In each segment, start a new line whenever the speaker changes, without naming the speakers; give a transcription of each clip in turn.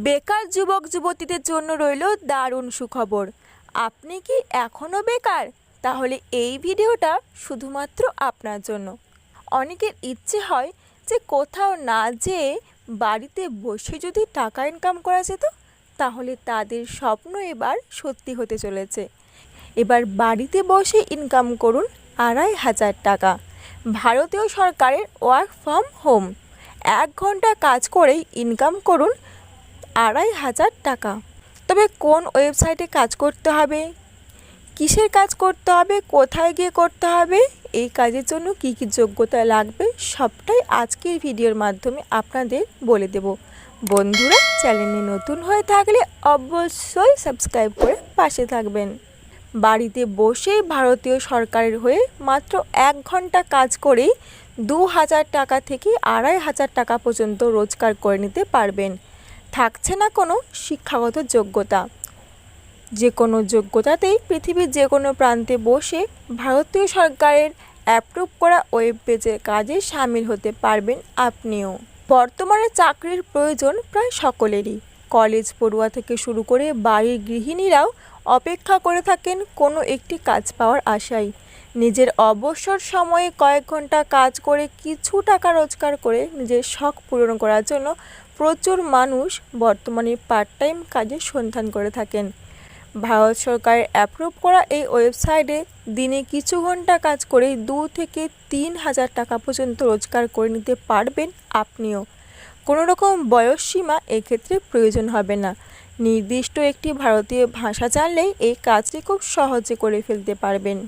বেকার যুবক যুবতীদের জন্য রইল দারুণ সুখবর। আপনি কি এখনও বেকার? তাহলে এই ভিডিওটা শুধুমাত্র আপনার জন্য। অনেকের ইচ্ছে হয় যে কোথাও না যেয়ে বাড়িতে বসে যদি টাকা ইনকাম করা যেত, তাহলে তাদের স্বপ্ন এবার সত্যি হতে চলেছে। এবার বাড়িতে বসে ইনকাম করুন ২৫০০ টাকা। ভারতীয় সরকারের ওয়ার্ক ফ্রম হোম। ১ ঘন্টা কাজ করেই ইনকাম করুন ২৫০০ টাকা। তবে কোন ওয়েবসাইটে কাজ করতে হবে, কিসের কাজ করতে হবে, কোথায় গিয়ে করতে হবে, এই কাজের জন্য কী কী যোগ্যতা লাগবে, সবটাই আজকের ভিডিওর মাধ্যমে আপনাদের বলে দেব। বন্ধুরা, চ্যানেলে নতুন হয়ে থাকলে অবশ্যই সাবস্ক্রাইব করে পাশে থাকবেন। বাড়িতে বসেই ভারতীয় সরকারের হয়ে মাত্র ১ ঘন্টা কাজ করেই ২০০০ টাকা থেকে ২৫০০ টাকা পর্যন্ত রোজগার করে নিতে পারবেন। থাকছে না কোনো শিক্ষাগত যোগ্যতা। যে কোনো যোগ্যতাতেই পৃথিবীর যে কোনো প্রান্তে বসে ভারতীয় সরকারের অ্যাপ্রুভ করা ওয়েব পেজের কাজে সামিল হতে পারবেন আপনিও। বর্তমানে চাকরির প্রয়োজন প্রায় সকলেরই। কলেজ পড়ুয়া থেকে শুরু করে বাড়ির গৃহিণীরাও অপেক্ষা করে থাকেন কোনো একটি কাজ পাওয়ার আশায়। নিজের অবসর সময়ে কয়েক ঘন্টা কাজ করে কিছু টাকা রোজগার করে নিজের শখ পূরণ করার জন্য প্রচুর মানুষ বর্তমানে পার্ট টাইম কাজের সন্ধান করে থাকেন। ভারত সরকারের অ্যাপ্রুভ করা এই ওয়েবসাইটে দিনে কিছু ঘন্টা কাজ করে ২ থেকে ৩ হাজার টাকা পর্যন্ত রোজগার করে নিতে পারবেন আপনিও। কোনো রকম বয়সসীমা এক্ষেত্রে প্রয়োজন হবে না। নির্দিষ্ট একটি ভারতীয় ভাষা জানলেই এই কাজটি খুব সহজে করে ফেলতে পারবেন।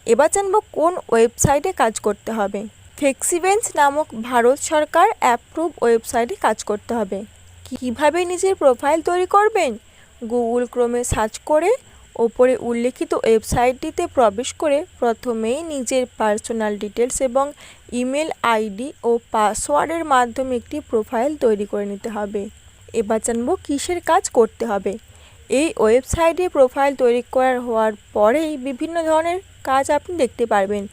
এবার জানব কোন ওয়েবসাইটে কাজ করতে হবে। ফ্লেক্সিবেঞ্চ নামক ভারত সরকার অ্যাপ্রুভ ওয়েবসাইটে কাজ করতে হবে। কিভাবে নিজের প্রোফাইল তৈরি করবেন? গুগল ক্রোমে সার্চ করে ওপরে উল্লেখিত ওয়েবসাইটটিতে প্রবেশ করে প্রথমেই নিজের পার্সোনাল ডিটেলস এবং ইমেল আইডি ও পাসওয়ার্ডের মাধ্যমে একটি প্রোফাইল তৈরি করে নিতে হবে। এবার জানব কিসের কাজ করতে হবে। এই ওয়েবসাইটে প্রোফাইল তৈরি হওয়ার পরেই বিভিন্ন ধরনের কাজ আপনি দেখতে পারবেন।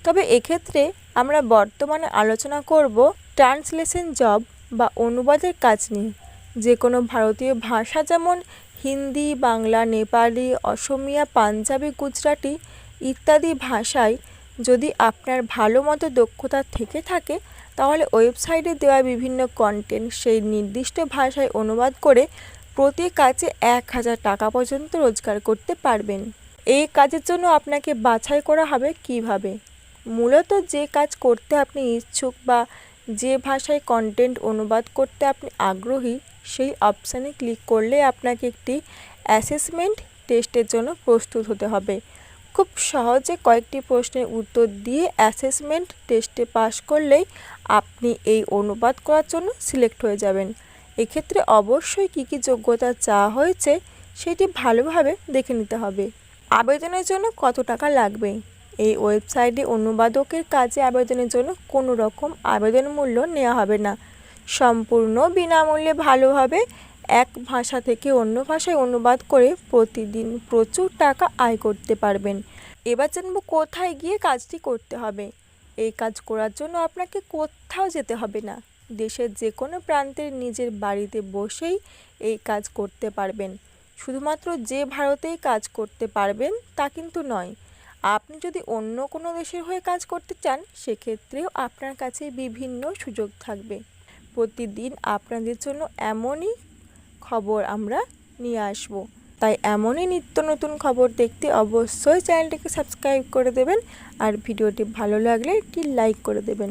তবে এক্ষেত্রে আমরা বর্তমানে আলোচনা করব ট্রান্সলেশন জব বা অনুবাদের কাজ নিয়ে। যে কোনো ভারতীয় ভাষা যেমন হিন্দি, বাংলা, নেপালি, অসমিয়া, পাঞ্জাবি, গুজরাটি ইত্যাদি ভাষায় যদি আপনার ভালো মতো দক্ষতা থেকে থাকে, তাহলে ওয়েবসাইটে দেওয়া বিভিন্ন কন্টেন্ট সেই নির্দিষ্ট ভাষায় অনুবাদ করে প্রতি কাজে ১০০০ টাকা পর্যন্ত রোজগার করতে পারবেন। এই কাজের জন্য আপনাকে বাছাই করা হবে কিভাবে। মূলত যে কাজ করতে আপনি ইচ্ছুক বা যে ভাষায় কন্টেন্ট অনুবাদ করতে আপনি আগ্রহী, সেই অপশানে ক্লিক করলে আপনাকে একটি অ্যাসেসমেন্ট টেস্টের জন্য প্রস্তুত হতে হবে। খুব সহজে কয়েকটি প্রশ্নের উত্তর দিয়ে অ্যাসেসমেন্ট টেস্টে পাস করলেই আপনি এই অনুবাদ করার জন্য সিলেক্ট হয়ে যাবেন। এক্ষেত্রে অবশ্যই কী কী যোগ্যতা চাওয়া হয়েছে সেটি ভালোভাবে দেখে নিতে হবে। আবেদনের জন্য কত টাকা লাগবে। এই ওয়েবসাইটে অনুবাদকের কাজে আবেদনের জন্য কোনো রকম আবেদন মূল্য নেওয়া হবে না। সম্পূর্ণ বিনামূল্যে ভালোভাবে এক ভাষা থেকে অন্য ভাষায় অনুবাদ করে প্রতিদিন প্রচুর টাকা আয় করতে পারবেন। এবার জানব কোথায় গিয়ে কাজটি করতে হবে। এই কাজ করার জন্য আপনাকে কোথাও যেতে হবে না। দেশের যে কোনো প্রান্তের নিজের বাড়িতে বসেই এই কাজ করতে পারবেন। শুধুমাত্র যে ভারতেই কাজ করতে পারবেন তা কিন্তু নয়। আপনি যদি অন্য কোনো দেশের হয়ে কাজ করতে চান, সেক্ষেত্রেও আপনার কাছে বিভিন্ন সুযোগ থাকবে। প্রতিদিন আপনাদের জন্য এমনই খবর আমরা নিয়ে আসব। তাই এমনই নিত্য নতুন খবর দেখতে অবশ্যই চ্যানেলটিকে সাবস্ক্রাইব করে দেবেন আর ভিডিওটি ভালো লাগলে একটি লাইক করে দেবেন।